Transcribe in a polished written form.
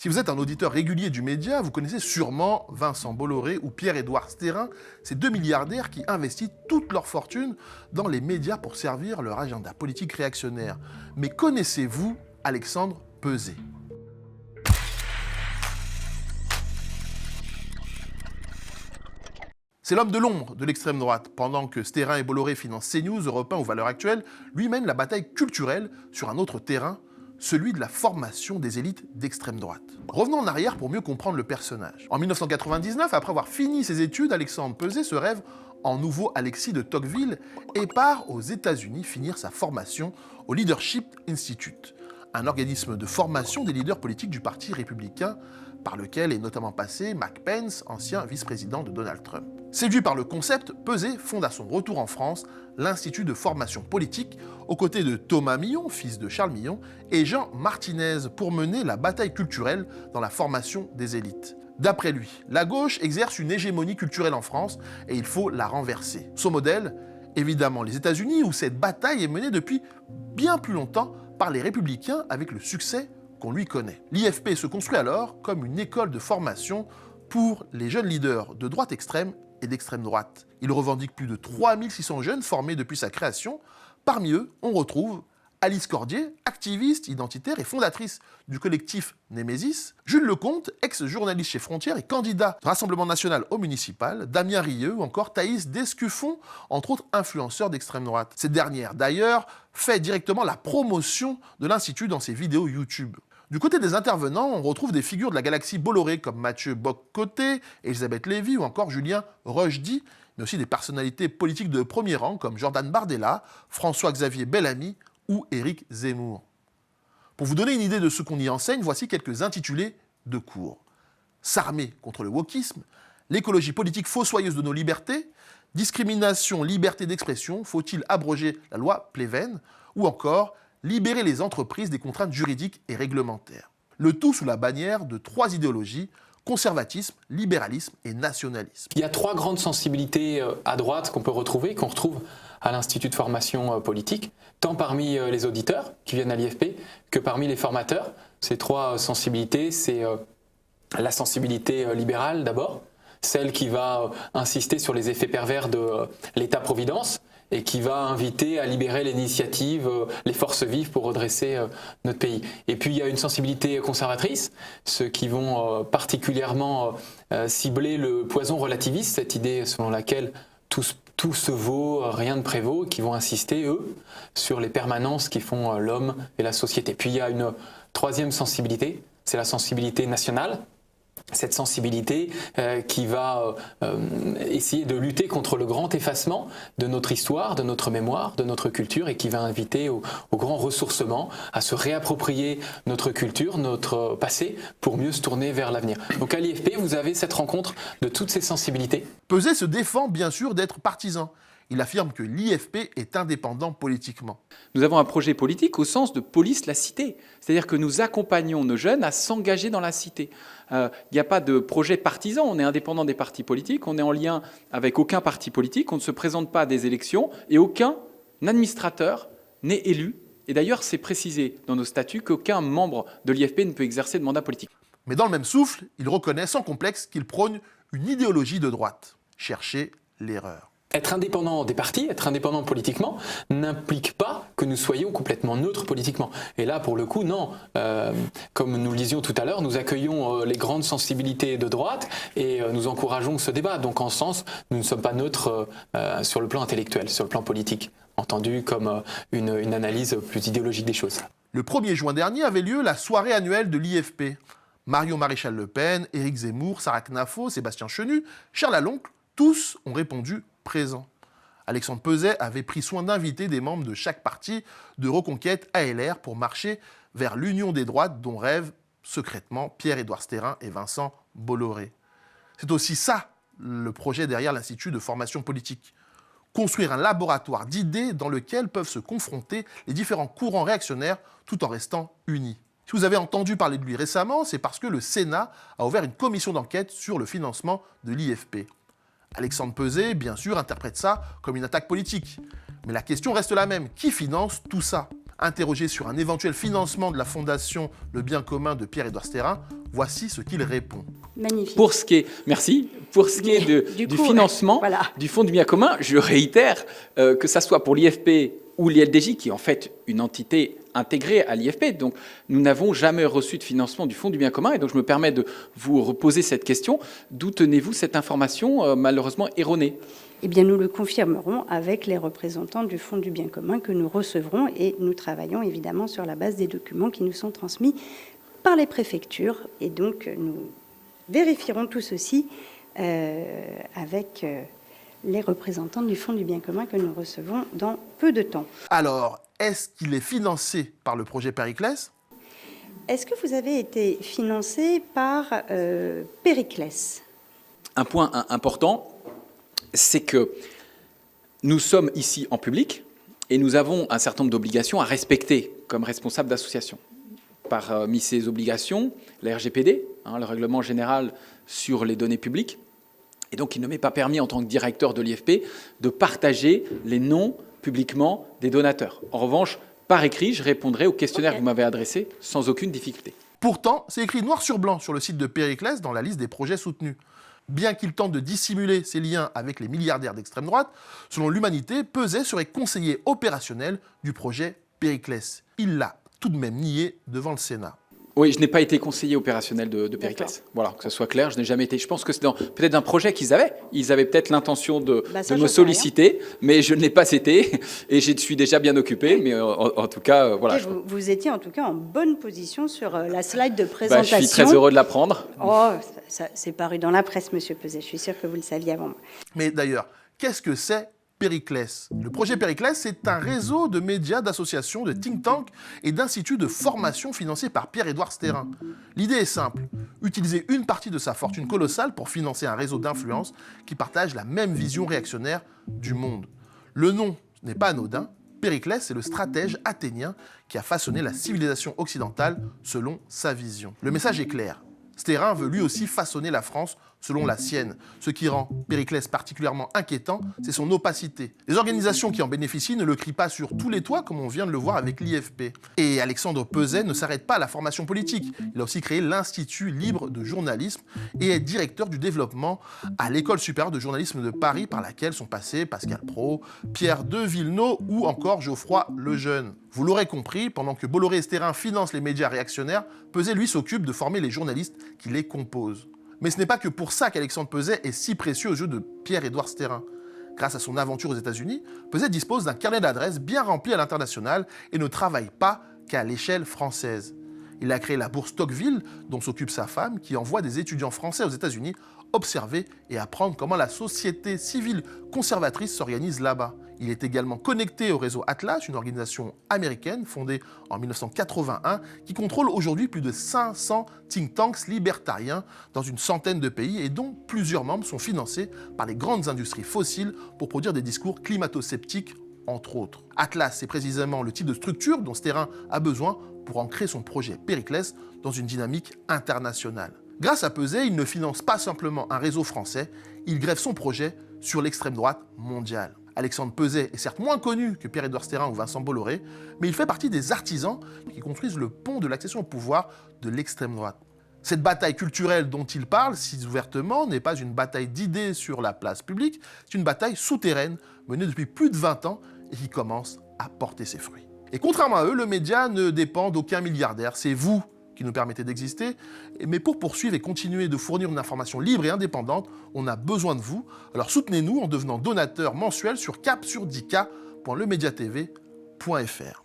Si vous êtes un auditeur régulier du média, vous connaissez sûrement Vincent Bolloré ou Pierre-Édouard Stérin, ces deux milliardaires qui investissent toute leur fortune dans les médias pour servir leur agenda politique réactionnaire. Mais connaissez-vous Alexandre Peuzé ? C'est l'homme de l'ombre de l'extrême droite. Pendant que Stérin et Bolloré financent CNews, Europe 1 ou Valeurs Actuelles, lui mène la bataille culturelle sur un autre terrain, celui de la formation des élites d'extrême droite. Revenons en arrière pour mieux comprendre le personnage. En 1999, après avoir fini ses études, Alexandre Peuzé se rêve en nouveau Alexis de Tocqueville et part aux États-Unis finir sa formation au Leadership Institute, un organisme de formation des leaders politiques du Parti républicain, par lequel est notamment passé Mike Pence, ancien vice-président de Donald Trump. Séduit par le concept, Peuzé fonde à son retour en France l'Institut de formation politique, aux côtés de Thomas Millon, fils de Charles Millon, et Jean Martinez, pour mener la bataille culturelle dans la formation des élites. D'après lui, la gauche exerce une hégémonie culturelle en France et il faut la renverser. Son modèle, évidemment les États-Unis, où cette bataille est menée depuis bien plus longtemps par les républicains avec le succès qu'on lui connaît. L'IFP se construit alors comme une école de formation pour les jeunes leaders de droite extrême et d'extrême droite. Il revendique plus de 3600 jeunes formés depuis sa création. Parmi eux, on retrouve Alice Cordier, activiste, identitaire et fondatrice du collectif Némésis, Jules Lecomte, ex-journaliste chez Frontières et candidat du Rassemblement national au municipal, Damien Rieu ou encore Thaïs Descuffon, entre autres influenceurs d'extrême droite. Cette dernière, d'ailleurs, fait directement la promotion de l'Institut dans ses vidéos YouTube. Du côté des intervenants, on retrouve des figures de la galaxie Bolloré comme Mathieu Bock-Côté, Elisabeth Lévy ou encore Julien Rochdy, mais aussi des personnalités politiques de premier rang comme Jordan Bardella, François-Xavier Bellamy ou Éric Zemmour. Pour vous donner une idée de ce qu'on y enseigne, voici quelques intitulés de cours. S'armer contre le wokisme, l'écologie politique fossoyeuse de nos libertés, discrimination, liberté d'expression, faut-il abroger la loi Pleven, ou encore libérer les entreprises des contraintes juridiques et réglementaires. Le tout sous la bannière de trois idéologies, conservatisme, libéralisme et nationalisme. Il y a trois grandes sensibilités à droite qu'on peut retrouver, qu'on retrouve à l'Institut de formation politique, tant parmi les auditeurs qui viennent à l'IFP que parmi les formateurs. Ces trois sensibilités, c'est la sensibilité libérale d'abord, celle qui va insister sur les effets pervers de l'État-providence, et qui va inviter à libérer l'initiative, les forces vives pour redresser notre pays. Et puis il y a une sensibilité conservatrice, ceux qui vont particulièrement cibler le poison relativiste, cette idée selon laquelle tout se vaut, rien ne prévaut, qui vont insister, eux, sur les permanences qui font l'homme et la société. Puis il y a une troisième sensibilité, c'est la sensibilité nationale. Cette sensibilité qui va essayer de lutter contre le grand effacement de notre histoire, de notre mémoire, de notre culture et qui va inviter au grand ressourcement, à se réapproprier notre culture, notre passé pour mieux se tourner vers l'avenir. Donc à l'IFP, vous avez cette rencontre de toutes ces sensibilités. Peuzé se défend bien sûr d'être partisan. Il affirme que l'IFP est indépendant politiquement. Nous avons un projet politique au sens de police la cité. C'est-à-dire que nous accompagnons nos jeunes à s'engager dans la cité. Il n'y a pas de projet partisan, on est indépendant des partis politiques, on est en lien avec aucun parti politique, on ne se présente pas à des élections et aucun administrateur n'est élu. Et d'ailleurs, c'est précisé dans nos statuts qu'aucun membre de l'IFP ne peut exercer de mandat politique. Mais dans le même souffle, il reconnaît sans complexe qu'il prône une idéologie de droite. Cherchez l'erreur. Être indépendant des partis, être indépendant politiquement, n'implique pas que nous soyons complètement neutres politiquement. Et là, pour le coup, non. Comme nous le disions tout à l'heure, nous accueillons les grandes sensibilités de droite et nous encourageons ce débat. Donc, en ce sens, nous ne sommes pas neutres sur le plan intellectuel, sur le plan politique, entendu comme une analyse plus idéologique des choses. Le 1er juin dernier avait lieu la soirée annuelle de l'IFP. Marion Maréchal Le Pen, Éric Zemmour, Sarah Knafo, Sébastien Chenu, Charles Laloncle, tous ont répondu présent. Alexandre Peuzé avait pris soin d'inviter des membres de chaque parti de Reconquête ALR pour marcher vers l'union des droites dont rêvent secrètement Pierre-Édouard Stérin et Vincent Bolloré. C'est aussi ça le projet derrière l'Institut de formation politique. Construire un laboratoire d'idées dans lequel peuvent se confronter les différents courants réactionnaires tout en restant unis. Si vous avez entendu parler de lui récemment, c'est parce que le Sénat a ouvert une commission d'enquête sur le financement de l'IFP. Alexandre Peuzé, bien sûr, interprète ça comme une attaque politique. Mais la question reste la même. Qui finance tout ça ? Interrogé sur un éventuel financement de la fondation Le Bien Commun de Pierre-Édouard Stérin, voici ce qu'il répond. Magnifique. Pour ce qui est, merci. Pour ce qui est du financement voilà. du Fonds du bien commun, je réitère que ça soit pour l'IFP ou l'ILDJ, qui est en fait une entité intégrée à l'IFP. Donc, nous n'avons jamais reçu de financement du Fonds du bien commun. Et donc, je me permets de vous reposer cette question. D'où tenez-vous cette information malheureusement erronée ? Eh bien, nous le confirmerons avec les représentants du Fonds du bien commun que nous recevrons et nous travaillons évidemment sur la base des documents qui nous sont transmis par les préfectures. Et donc, nous vérifierons tout ceci avec les représentants du Fonds du bien commun que nous recevons dans peu de temps. Alors, est-ce qu'il est financé par le projet Périclès ? Est-ce que vous avez été financé par Périclès ? Un point important, c'est que nous sommes ici en public et nous avons un certain nombre d'obligations à respecter comme responsables d'association. Parmi ces obligations, la RGPD, le règlement général sur les données publiques, et donc il ne m'est pas permis en tant que directeur de l'IFP de partager les noms publiquement des donateurs. En revanche, par écrit, je répondrai au questionnaire que vous m'avez adressé sans aucune difficulté. Pourtant, c'est écrit noir sur blanc sur le site de Périclès dans la liste des projets soutenus. Bien qu'il tente de dissimuler ses liens avec les milliardaires d'extrême droite, selon l'Humanité, Peuzet serait conseiller opérationnel du projet Périclès. Il l'a tout de même nié devant le Sénat. Oui, je n'ai pas été conseiller opérationnel de Périclès. Voilà, que ça soit clair, je n'ai jamais été. Je pense que c'est peut-être un projet qu'ils avaient. Ils avaient peut-être l'intention de me solliciter, mais je ne l'ai pas été et je suis déjà bien occupé. Mais en tout cas, voilà. Vous étiez en tout cas en bonne position sur la slide de présentation. Je suis très heureux de l'apprendre. Oh, ça c'est paru dans la presse, Monsieur Peuzet. Je suis sûr que vous le saviez avant moi. Mais d'ailleurs, qu'est-ce que c'est Périclès? Le projet Périclès, c'est un réseau de médias, d'associations, de think tanks et d'instituts de formation financés par Pierre-Édouard Stérin. L'idée est simple, utiliser une partie de sa fortune colossale pour financer un réseau d'influence qui partage la même vision réactionnaire du monde. Le nom n'est pas anodin, Périclès, c'est le stratège athénien qui a façonné la civilisation occidentale selon sa vision. Le message est clair. Stérin veut lui aussi façonner la France selon la sienne. Ce qui rend Périclès particulièrement inquiétant, c'est son opacité. Les organisations qui en bénéficient ne le crient pas sur tous les toits, comme on vient de le voir avec l'IFP. Et Alexandre Peuzet ne s'arrête pas à la formation politique. Il a aussi créé l'Institut libre de journalisme et est directeur du développement à l'École supérieure de journalisme de Paris, par laquelle sont passés Pascal Praud, Pierre de Villeneuve ou encore Geoffroy Lejeune. Vous l'aurez compris, pendant que Bolloré et Stérin financent les médias réactionnaires, Peuzet, lui, s'occupe de former les journalistes qui les composent. Mais ce n'est pas que pour ça qu'Alexandre Peuzet est si précieux aux yeux de Pierre-Édouard Stérin. Grâce à son aventure aux États-Unis, Peuzet dispose d'un carnet d'adresses bien rempli à l'international et ne travaille pas qu'à l'échelle française. Il a créé la bourse Tocqueville, dont s'occupe sa femme, qui envoie des étudiants français aux États-Unis observer et apprendre comment la société civile conservatrice s'organise là-bas. Il est également connecté au réseau Atlas, une organisation américaine fondée en 1981 qui contrôle aujourd'hui plus de 500 think tanks libertariens dans une centaine de pays et dont plusieurs membres sont financés par les grandes industries fossiles pour produire des discours climato-sceptiques, entre autres. Atlas, c'est précisément le type de structure dont Stérin a besoin pour ancrer son projet Périclès dans une dynamique internationale. Grâce à Peuzet, il ne finance pas simplement un réseau français, il greffe son projet sur l'extrême droite mondiale. Alexandre Peuzet est certes moins connu que Pierre-Édouard Stérin ou Vincent Bolloré, mais il fait partie des artisans qui construisent le pont de l'accession au pouvoir de l'extrême droite. Cette bataille culturelle dont il parle si ouvertement n'est pas une bataille d'idées sur la place publique, c'est une bataille souterraine menée depuis plus de 20 ans et qui commence à porter ses fruits. Et contrairement à eux, le média ne dépend d'aucun milliardaire, c'est vous qui nous permettez d'exister, mais pour poursuivre et continuer de fournir une information libre et indépendante, on a besoin de vous. Alors soutenez-nous en devenant donateur mensuel sur cap-sur-10k.lemediatv.fr.